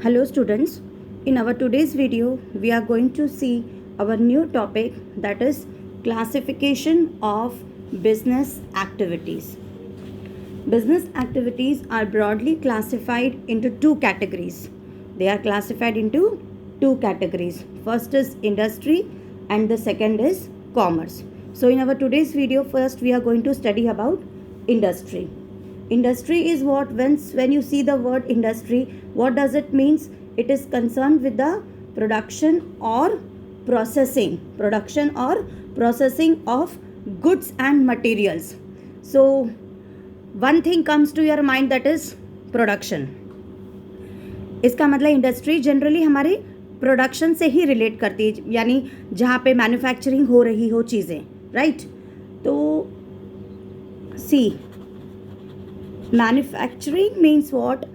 Hello students, in our today's video we are going to see our new topic, that is classification of business activities. Business activities are broadly classified into two categories. They are classified into two categories. First is industry and the second is commerce. So in our today's video, first we are going to study about industry. Industry is what, when you see the word industry, what does it means? It is concerned with the production or processing of goods and materials. So one thing comes to your mind, that is production. इसका मतलब industry generally हमारे production से ही relate करती है, यानी जहाँ पे manufacturing हो रही हो चीज़ें, राइट? तो see, manufacturing means what?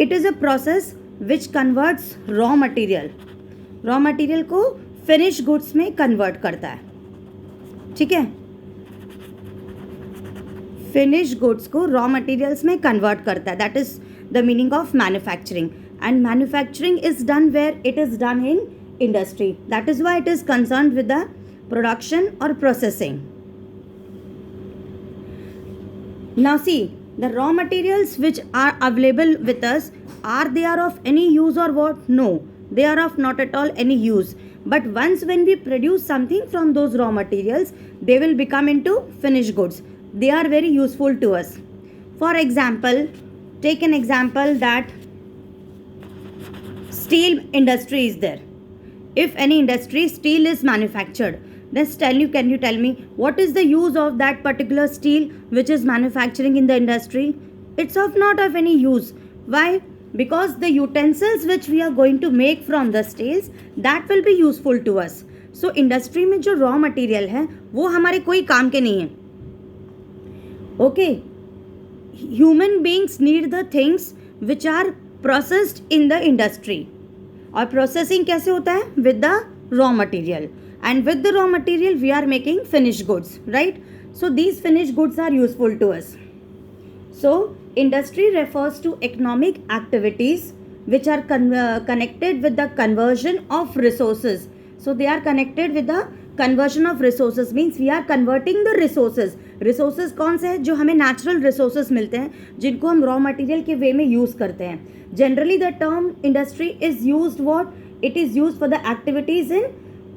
It is a process which converts raw material को फिनिश गुड्स में कन्वर्ट करता है, ठीक है? फिनिश गुड्स को रॉ मटेरियल्स में कन्वर्ट करता है, that is the meaning of manufacturing. And manufacturing is done where it is done in industry, that is why it is concerned with the production और processing. Now see, the raw materials which are available with us, are they are of any use or what? No, they are of not at all any use. But once when we produce something from those raw materials, they will become into finished goods. They are very useful to us. For example, take an example that steel industry is there. If any industry, steel is manufactured, then can you tell me what is the use of that particular steel which is manufacturing in the industry? It's not of any use. Why? Because the utensils which we are going to make from the steels, that will be useful to us. So industry में जो raw material है वो हमारे कोई काम के नहीं है. Okay, human beings need the things which are processed in the industry. और प्रोसेसिंग कैसे होता है? With the raw material. And with the raw material we are making finished goods, right? So these finished goods are useful to us. So industry refers to economic activities which are connected with the conversion of resources. So they are connected with the conversion of resources, means we are converting the resources. Resources कौन से हैं? जो हमें natural resources मिलते हैं, जिनको हम raw material के way में use करते हैं. Generally the term industry is used what? It is used for the activities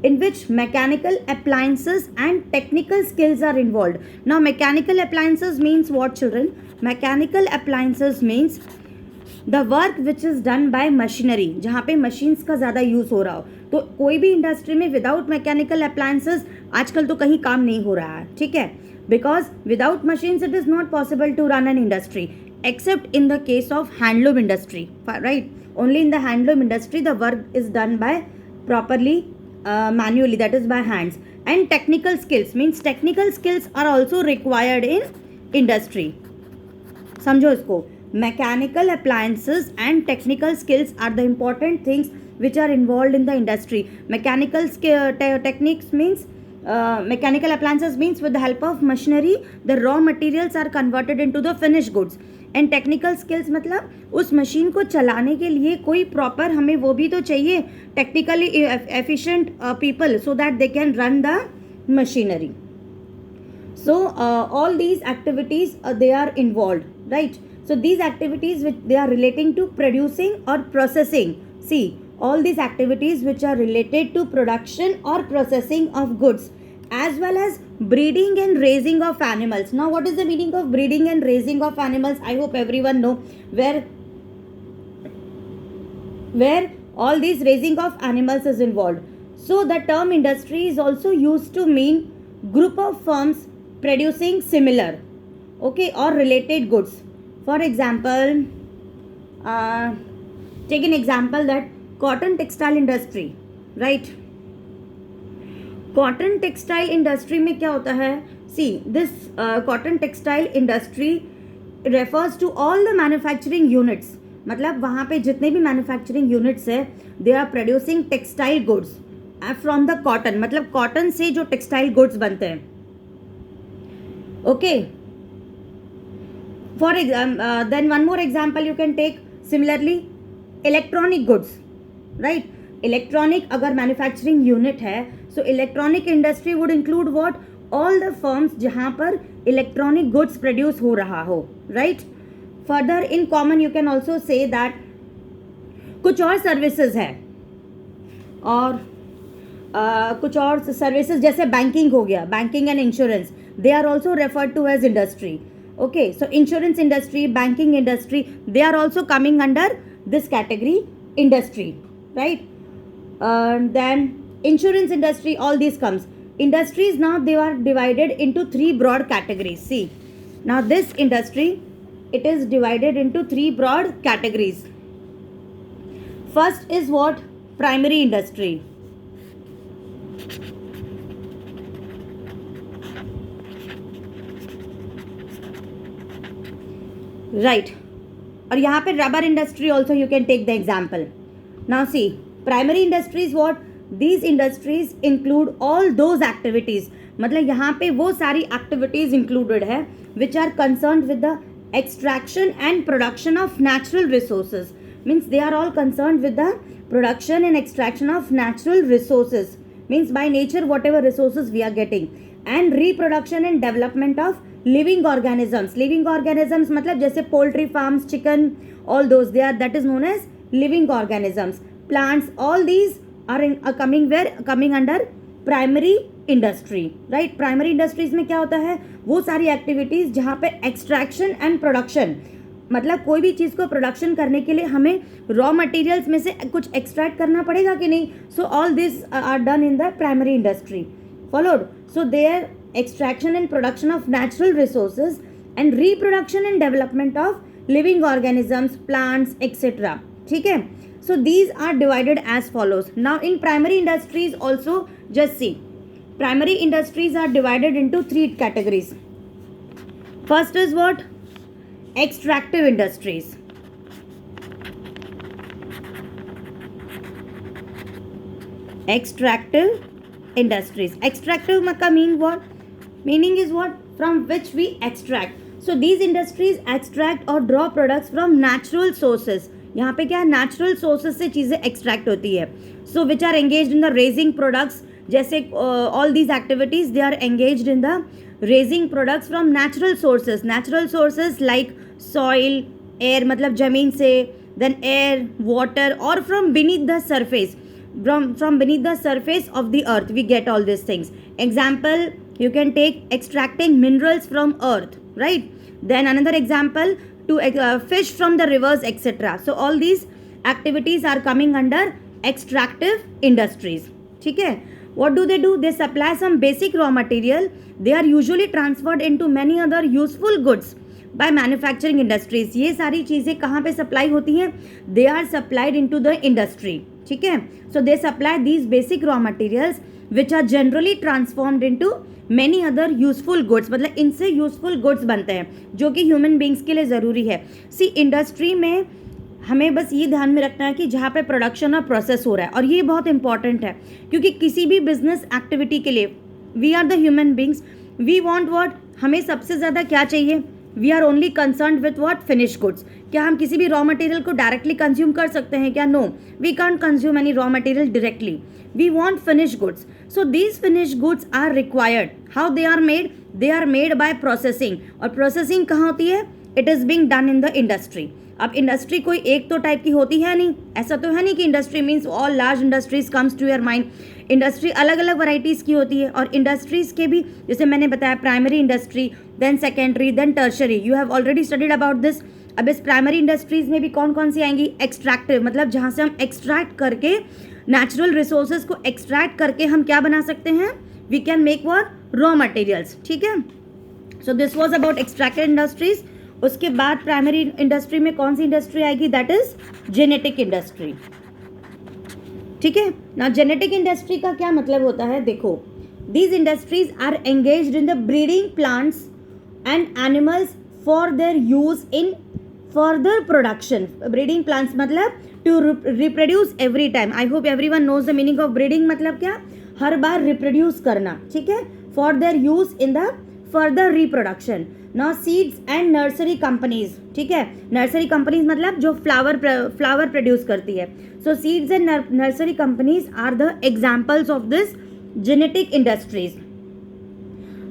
in which mechanical appliances and technical skills are involved. Now mechanical appliances means what, children? Mechanical appliances means the work which is done by machinery, जहाँ पे machines का ज़्यादा use हो रहा हो. तो कोई भी इंडस्ट्री में विदाउट मैकेनिकल अप्लायंसेस आजकल तो कहीं काम नहीं हो रहा है, ठीक है? Because without machines it is not possible to run an industry, except in the case of handloom industry, right? Only in the handloom industry the work is done by properly manually, that is by hands. And technical skills means technical skills are also required in industry. समझो इसको, mechanical appliances and technical skills are the important things which are involved in the industry. Mechanical techniques means mechanical appliances means with the help of machinery the raw materials are converted into the finished goods. And technical skills मतलब उस machine को चलाने के लिए कोई proper, हमें वो भी तो चाहिए, technically efficient people, so that they can run the machinery. So all these activities they are involve, right? So these activities which they are relating to producing और processing. See, all these activities which are related to production or processing of goods, as well as breeding and raising of animals. Now what is the meaning of breeding and raising of animals? I hope everyone know where all these raising of animals is involved. So the term industry is also used to mean group of firms producing similar, okay, or related goods. For example, take an example that cotton textile industry, right? Cotton textile industry में क्या होता है? See, this cotton textile industry refers to all the manufacturing units. मतलब वहाँ पे जितने भी manufacturing units है, they are producing textile goods from the cotton. मतलब कॉटन से जो टेक्सटाइल गुड्स बनते हैं, okay. For example, then one more example you can take. Similarly, electronic goods, right. Electronic अगर मैन्युफैक्चरिंग यूनिट है, so electronic industry would include what, all the firms जहाँ पर electronic goods produce हो रहा हो, right. Further in common you can also say that कुछ और services है, और कुछ और सर्विसेज जैसे बैंकिंग हो गया, banking and insurance, they are also referred to as industry. Okay, so insurance industry, banking industry, they are also coming under this category industry, right. Then insurance industry, all these comes. Industries now they are divided into three broad categories. See, now this industry, it is divided into three broad categories. First is what? Primary industry. Right. और यहाँ पे rubber industry also you can take the example. Now see, primary industries what? These industries include all those activities. मतलब यहाँ पे वो सारी activities included है which are concerned with the extraction and production of natural resources. Means they are all concerned with the production and extraction of natural resources. Means by nature whatever resources we are getting, and reproduction and development of living organisms. Living organisms मतलब जैसे poultry farms, chicken, all those they are, that is known as living organisms. Plants, all these are coming where? Coming under primary industry, right. Primary industries में क्या होता है? वो सारी activities जहाँ पे extraction and production, मतलब कोई भी चीज़ को प्रोडक्शन करने के लिए हमें रॉ मटेरियल्स में से कुछ एक्सट्रैक्ट करना पड़ेगा कि नहीं. So all this are done in the primary industry. Followed. So there extraction and production of natural resources and reproduction and development of living organisms, plants, etc. ठीक है. So these are divided as follows. Now in primary industries also, just see, primary industries are divided into three categories. First is what? Extractive industries. Extractive industries. Extractive का mean what? Meaning is what? From which we extract. So these industries extract or draw products from natural sources. यहाँ पे क्या है? Natural sources से चीज़ें extract होती है. So which are engaged in the raising products. जैसे all these activities they are engaged in the raising products from natural sources. Natural sources like soil, air मतलब ज़मीन से, then air, water, or from beneath the surface. From beneath the surface of the earth we get all these things. Example, you can take extracting minerals from earth, right. Then another example, to fish from the rivers, etc. So all these activities are coming under extractive industries. ठीक है. What do? They supply some basic raw material. They are usually transferred into many other useful goods by manufacturing industries. ये सारी चीज़ें कहाँ पे supply होती हैं? They are supplied into the industry. ठीक है. So they supply these basic raw materials which are generally transformed into many other useful goods. मतलब इनसे useful goods बनते हैं जो कि human beings के लिए ज़रूरी है. See, इंडस्ट्री में हमें बस ये ध्यान में रखना है कि जहाँ पे प्रोडक्शन और प्रोसेस हो रहा है, और ये बहुत इंपॉर्टेंट है क्योंकि किसी भी बिजनेस एक्टिविटी के लिए we are the human beings, we want what, हमें सबसे ज़्यादा क्या चाहिए? We are only concern with what? Finish goods. क्या हम किसी भी रॉ मटेरियल को डायरेक्टली कंज्यूम कर सकते हैं क्या? No, we can't consume any raw material directly. We want finish goods. So these finish goods are required. How they are made? They are made by processing. और processing कहाँ होती है? It is being done in the industry. अब industry कोई एक तो type की होती है नहीं, ऐसा तो है नहीं कि industry means all large industries comes to your mind. Industry अलग अलग वैराइटीज़ की होती है, और इंडस्ट्रीज़ के भी जैसे मैंने बताया primary industry, then secondary, then tertiary. You have already studied about this. अब इस प्राइमरी इंडस्ट्रीज़ में भी कौन कौन सी आएंगी? एक्सट्रैक्टिव, मतलब जहाँ से हम एक्सट्रैक्ट करके नेचुरल रिसोर्सेज को एक्सट्रैक्ट करके हम क्या बना सकते हैं? We can make what? Raw materials. ठीक है. So this was about extractive industries. उसके बाद प्राइमरी इंडस्ट्री में कौन सी इंडस्ट्री आएगी? That is genetic industry. ठीक है ना. जेनेटिक इंडस्ट्री का क्या मतलब होता है? देखो, these industries are engaged in the breeding plants and animals for their use in further production. Breeding plants मतलब to reproduce every time. I hope everyone knows the meaning of breeding. मतलब क्या? हर बार रिप्रोड्यूस करना. ठीक है. For their use in the further reproduction. Now seeds and nursery companies, ठीक है, नर्सरी कंपनीज मतलब जो फ्लावर प्रोड्यूस करती है. So seeds and nursery companies are the examples of this genetic industries.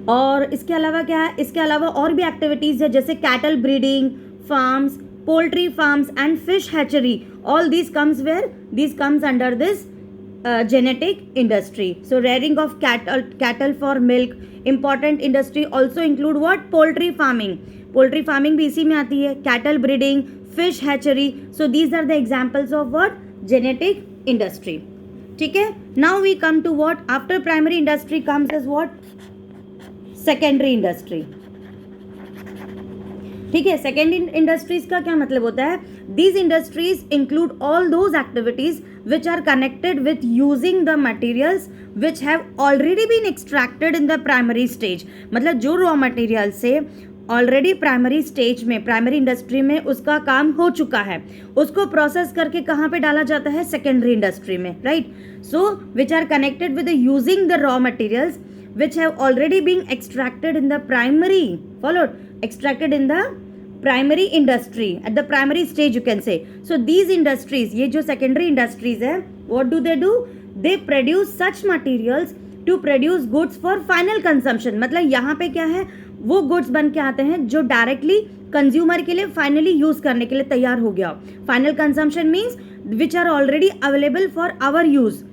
और इसके अलावा क्या है, इसके अलावा और भी एक्टिविटीज़ है जैसे cattle breeding farms, poultry farms and fish hatchery. All this comes under this genetic industry. So rearing of cattle for milk, important industry also include what? Poultry farming. Poultry farming भी इसी में आती है. Cattle breeding, fish hatchery. So these are the examples of what? Genetic industry. ठीक है. Now we come to what? After primary industry comes as what? Secondary industry. ठीक है. Secondary industries का क्या मतलब होता है? These industries include all those activities which are connected with using the materials which have already been extracted in the primary stage. मतलब जो raw material से ऑलरेडी प्राइमरी स्टेज में, प्राइमरी इंडस्ट्री में उसका काम हो चुका है, उसको प्रोसेस करके कहाँ पे डाला जाता है? सेकेंडरी इंडस्ट्री में, right. So which are connected with using the raw materials which have already been extracted in the extracted in the primary industry at the primary stage you can say. So these industries, ये जो secondary industries है, what do? They produce such materials to produce goods for final consumption. मतलब यहाँ पे क्या है, वो goods बन के आते हैं जो डायरेक्टली कंज्यूमर के लिए फाइनली यूज करने के लिए तैयार हो गया. Final consumption means which are already available for our use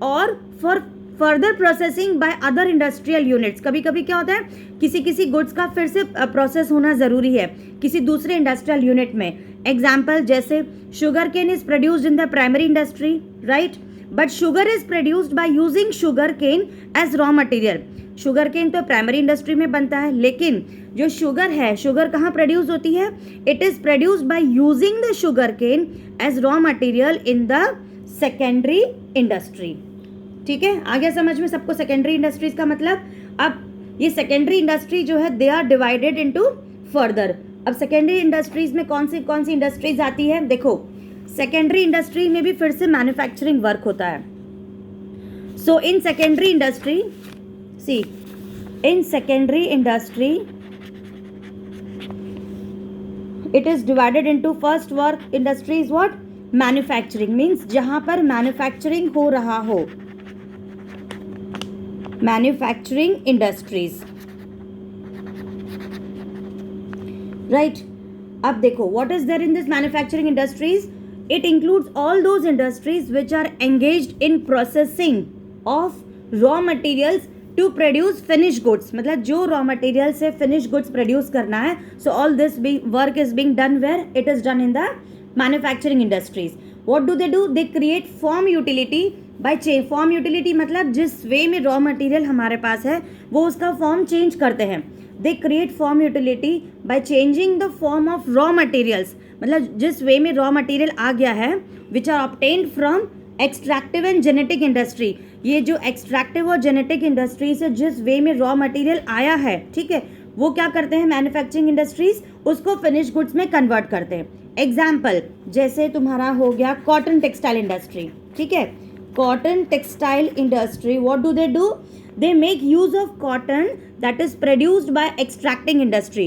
और for further processing by other industrial units. कभी कभी क्या होता है, किसी गुड्स का फिर से प्रोसेस होना ज़रूरी है किसी दूसरे इंडस्ट्रियल यूनिट में. एग्जाम्पल जैसे sugarcane is produced in the primary industry, right, but sugar is produced by using sugarcane as raw material. Sugarcane तो प्राइमरी इंडस्ट्री में बनता है, लेकिन जो शुगर है, शुगर कहाँ प्रोड्यूस होती है? It is produced by using the sugarcane as raw material in the secondary industry. ठीक है, आ गया समझ में सबको सेकेंडरी इंडस्ट्रीज का मतलब. अब ये सेकेंडरी इंडस्ट्री जो है they are divided into further. अब सेकेंडरी इंडस्ट्रीज में कौन सी इंडस्ट्रीज आती है? देखो, सेकेंडरी इंडस्ट्री में भी फिर से मैन्युफैक्चरिंग वर्क होता है. So in secondary industry, see in secondary industry it is divided into first work industry is what? Manufacturing. Means जहां पर मैन्युफैक्चरिंग हो रहा हो, मैन्युफैक्चरिंग इंडस्ट्रीज, राइट. अब देखो, what is there in this manufacturing industries? It includes all those industries which are engaged in processing of raw materials to produce finish goods. मतलब जो raw material से फिनिश गुड्स प्रोड्यूस करना है. So all this work is being done where? It is done in the manufacturing industries. What do? They create form utility by change. Form utility मतलब जिस way में raw material हमारे पास है वो उसका form change करते हैं. They create form utility by changing the form of raw materials. मतलब जिस वे में रॉ मटेरियल आ गया है which are obtained from extractive and genetic industry. ये जो एक्सट्रैक्टिव और जेनेटिक इंडस्ट्री से जिस वे में रॉ मटेरियल आया है, ठीक है, वो क्या करते हैं मैन्युफैक्चरिंग इंडस्ट्रीज? उसको फिनिश गुड्स में कन्वर्ट करते हैं. एग्जाम्पल जैसे तुम्हारा हो गया कॉटन टेक्सटाइल इंडस्ट्री. ठीक है, cotton textile industry, what do? They make use of cotton that is produced by extracting industry.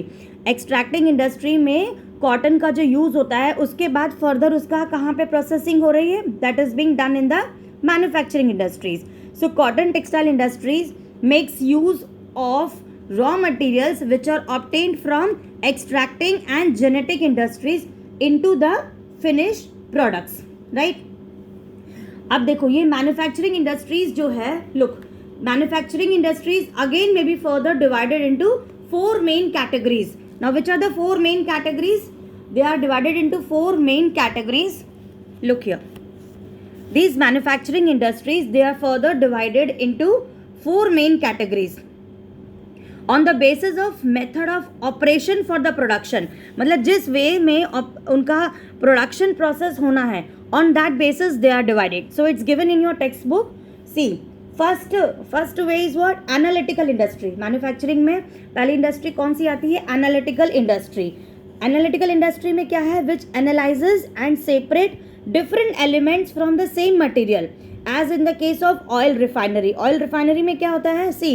extracting industry में कॉटन का जो यूज़ होता है उसके बाद फर्दर उसका कहाँ पे प्रोसेसिंग हो रही है? That is being done in the manufacturing industries. So cotton textile industries makes use of raw materials which are obtained from extracting and genetic industries into the finish products, right. अब देखो, ये manufacturing industries जो है, look, manufacturing industries again may be further divided into 4 main categories. Now which are the 4 main categories? They are divided into 4 main categories. Look here, these manufacturing industries, they are further divided into 4 main categories on the basis of method of operation for the production. मतलब जिस way में उनका production process होना है, on that basis they are divided. So it's given in your textbook. See, first way is what? Analytical industry. Manufacturing में पहली industry कौन सी आती है? Analytical industry. एनालिटिकल इंडस्ट्री में क्या है? Which analyses and separate different elements from the same material, as in the case of oil refinery. Oil refinery में क्या होता है? See,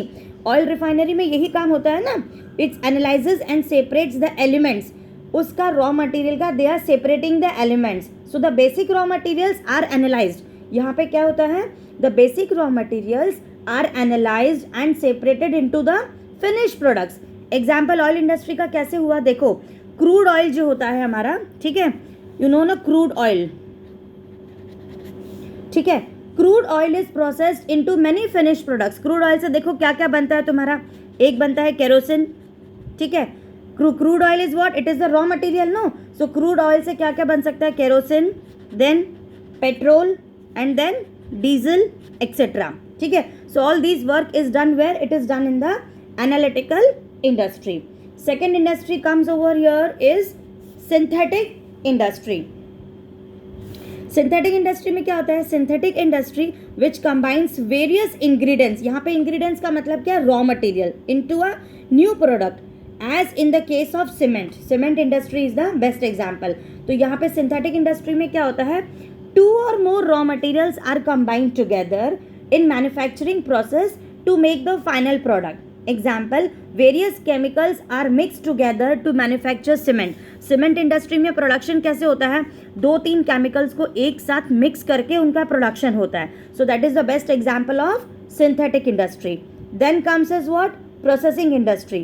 ऑयल रिफाइनरी में यही काम होता है ना, it's analyses and separates the elements, उसका रॉ मटेरियल का they are separating the elements, so the basic raw materials are analysed. यहाँ पे क्या होता है, the basic raw materials are analysed and separated into the finish products. Example oil industry का कैसे हुआ, देखो क्रूड ऑयल जो होता है हमारा, ठीक है, यू नो ना क्रूड ऑयल, ठीक है, crude oil is processed into many finish products. Crude oil से देखो क्या क्या बनता है तुम्हारा, एक बनता है केरोसिन, ठीक है, crude oil is what, it is the raw material no, so crude oil से क्या क्या बन सकता है, kerosene, then petrol and then diesel etcetera, ठीक है। So all these work is done where, it is done in the analytical industry. Second industry comes over here is synthetic industry. Synthetic industry में क्या होता है, synthetic industry which combines various ingredients, यहाँ पे ingredients का मतलब क्या, raw material, into a new product, as in the case of cement. Cement industry is the best example. तो यहाँ पे सिंथेटिक इंडस्ट्री में क्या होता है, 2 or more raw materials are combined together in manufacturing process to make the final product. Example, various chemicals are mixed together to manufacture cement. Cement industry में production कैसे होता है, 2-3 केमिकल्स को एक साथ मिक्स करके उनका प्रोडक्शन होता है। So that is the best example of synthetic industry. Then comes is what, processing industry.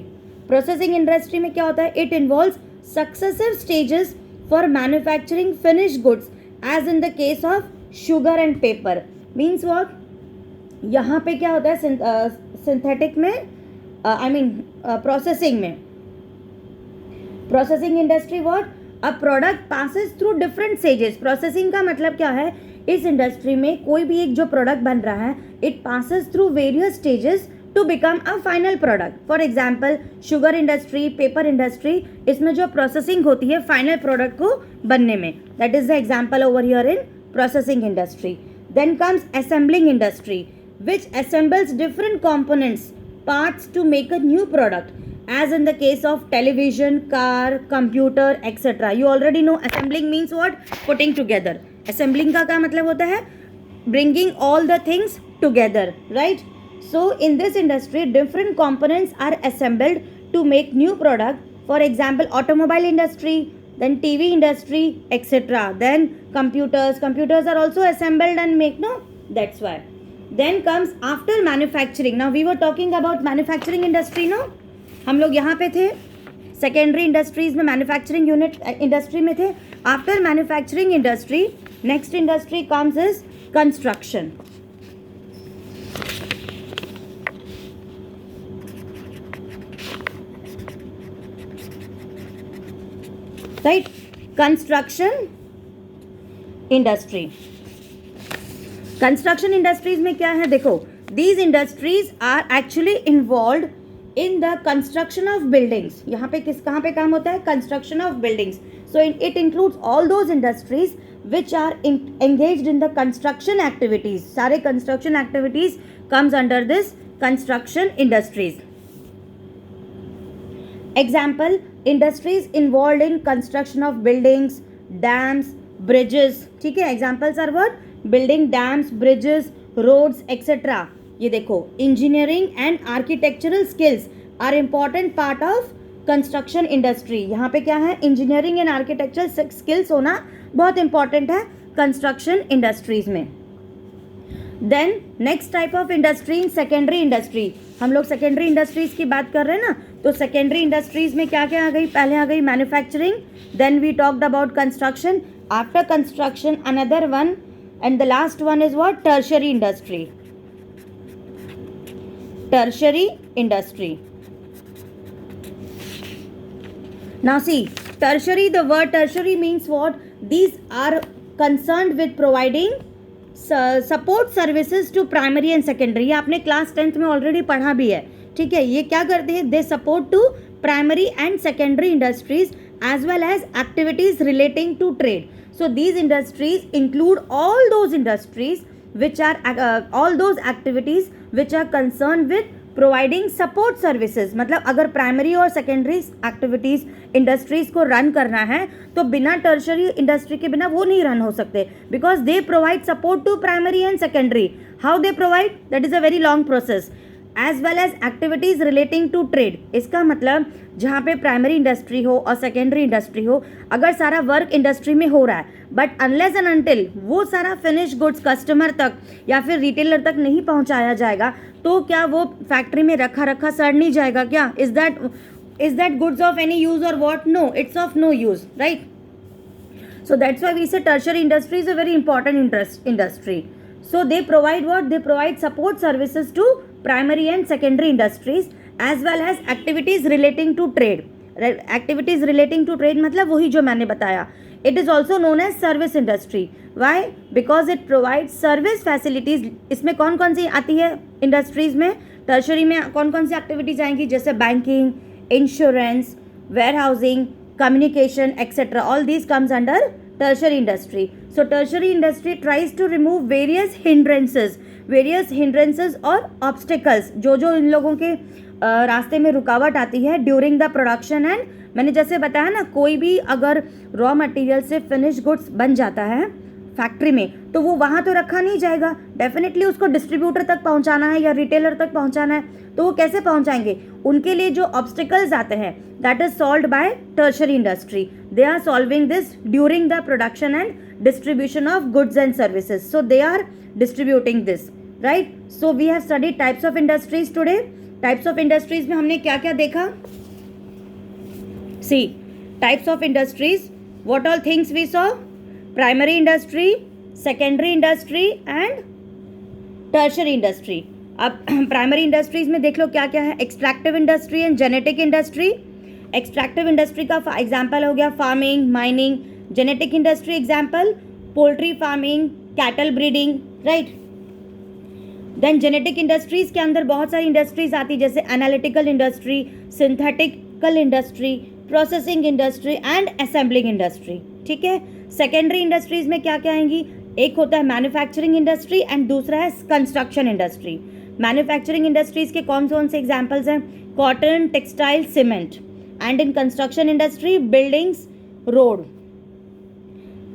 Processing industry में क्या होता है, it involves successive stages for manufacturing finish goods as in the case of sugar and paper. Means what, यहाँ पे क्या होता है synthetic में, आई मीन प्रोसेसिंग में, processing industry what, a product passes through different stages. Processing का मतलब क्या है, इस इंडस्ट्री में कोई भी एक जो प्रोडक्ट बन रहा है, it passes through various stages to become a final product. For example sugar industry, paper industry, इसमें जो प्रोसेसिंग होती है फाइनल प्रोडक्ट को बनने में, that is the example over here in processing industry. Then comes assembling industry which assembles different components, parts to make a new product, as in the case of television, car, computer, etc. You already know assembling means what? Putting together. Assembling का क्या मतलब होता है? Bringing all the things together, right? So in this industry, different components are assembled to make new product. For example, automobile industry, then TV industry, etc. Then computers are also assembled and make, no? That's why. Then comes after manufacturing. Now we were talking about manufacturing industry, no? हम लोग यहाँ पे थे secondary industries में, manufacturing unit industry में थे। After manufacturing industry, next industry comes is construction. Right, construction industry. Construction industries में क्या है, देखो these industries are actually involve in the construction of buildings. यहाँ पे कहाँ पे काम होता है, construction of buildings. So it includes all those industries which are engaged in the construction activities. सारे construction activities comes under this construction industries. Example, industries involve in construction of buildings, dams, bridges, ठीक है। Examples are what, building, dams, bridges, roads etcetera. ये देखो, engineering and architectural skills are important part of construction industry. यहाँ पे क्या है, engineering and architectural skills होना बहुत इंपॉर्टेंट है कंस्ट्रक्शन इंडस्ट्रीज में। Then next type of industry in secondary industry. हम लोग सेकेंडरी इंडस्ट्रीज की बात कर रहे हैं ना, तो सेकेंडरी इंडस्ट्रीज में क्या क्या आ गई, पहले आ गई manufacturing, then we talked about construction, after construction another one, and the last one is what, tertiary industry. Tertiary industry. Now see, tertiary, the word tertiary means what, these are concerned with providing support services to primary and secondary। ये आपने class 10th में already पढ़ा भी है, ठीक है। ये क्या करते हैं, they support to primary and secondary industries as well as activities relating to trade. So these industries include all those industries which are all those activities which are concerned with providing support services. मतलब अगर primary और secondary activities industries को run करना है तो बिना tertiary industry के बिना वो नहीं रन हो सकते, because they provide support to primary and secondary. How they provide, that is a very long process. As well as activities relating to trade. इसका मतलब जहाँ पे प्राइमरी इंडस्ट्री हो और सेकेंडरी इंडस्ट्री हो, अगर सारा वर्क इंडस्ट्री में हो रहा है बट अनलेस एंड अनटिल वो सारा फिनिश गुड्स कस्टमर तक या फिर रिटेलर तक नहीं पहुँचाया जाएगा तो क्या वो फैक्ट्री में रखा रखा सड़ नहीं जाएगा क्या? Is that goods of any use or what? No, it's of no use, right? So that's why we say tertiary industry is a very important industry. So they provide what? They provide support services to primary and secondary industries as well as activities relating to trade. Activities relating to trade मतलब वही जो मैंने बताया. It is also known as service industry. Why? Because it provides service facilities. इसमें कौन कौन सी आती है इंडस्ट्रीज में? टर्शरी में कौन कौन सी एक्टिविटीज आएंगी? जैसे banking, insurance, warehousing, communication, etc. All these comes under tertiary industry. So tertiary industry tries to remove various hindrances और obstacles जो इन लोगों के रास्ते में रुकावट आती है ड्यूरिंग द प्रोडक्शन एंड, मैंने जैसे बताया ना, कोई भी अगर रॉ मटेरियल से फिनिश गुड्स बन जाता है फैक्ट्री में तो वो वहाँ तो रखा नहीं जाएगा, डेफिनेटली उसको डिस्ट्रीब्यूटर तक पहुँचाना है या रिटेलर तक पहुँचाना है, तो वो कैसे पहुँचाएंगे? उनके लिए जो ऑब्स्टिकल्स आते हैं that is solved by tertiary industry. They are solving this during the production and distribution of goods and services. So they are distributing this, right? So we have studied types of industries today. Types of industries में हमने क्या क्या देखा? See types of industries, what all things we saw? Primary industry, secondary industry and tertiary industry. अब primary industries में देख लो क्या क्या है. Extractive industry and genetic industry. Extractive industry का एग्जांपल हो गया farming, mining. Genetic industry example poultry farming, cattle breeding, right? Then genetic industries के अंदर बहुत सारी इंडस्ट्रीज आती है जैसे analytical industry, synthetical industry, processing industry and assembling industry. ठीक है. सेकेंडरी इंडस्ट्रीज में क्या क्या आएंगी? एक होता है मैन्युफैक्चरिंग इंडस्ट्री एंड दूसरा है कंस्ट्रक्शन इंडस्ट्री. मैन्युफैक्चरिंग इंडस्ट्रीज के कौन से एग्जांपल्स हैं? Cotton, textile, cement. And in construction industry buildings, road.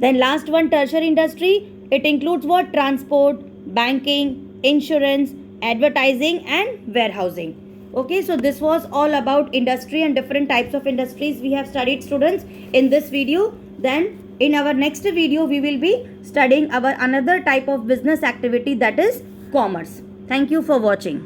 Then last one tertiary industry. It includes what? Transport, banking, insurance, advertising and warehousing. Okay, so this was all about industry and different types of industries we have studied, students, in this video. Then in our next video we will be studying our another type of business activity, that is commerce. Thank you for watching.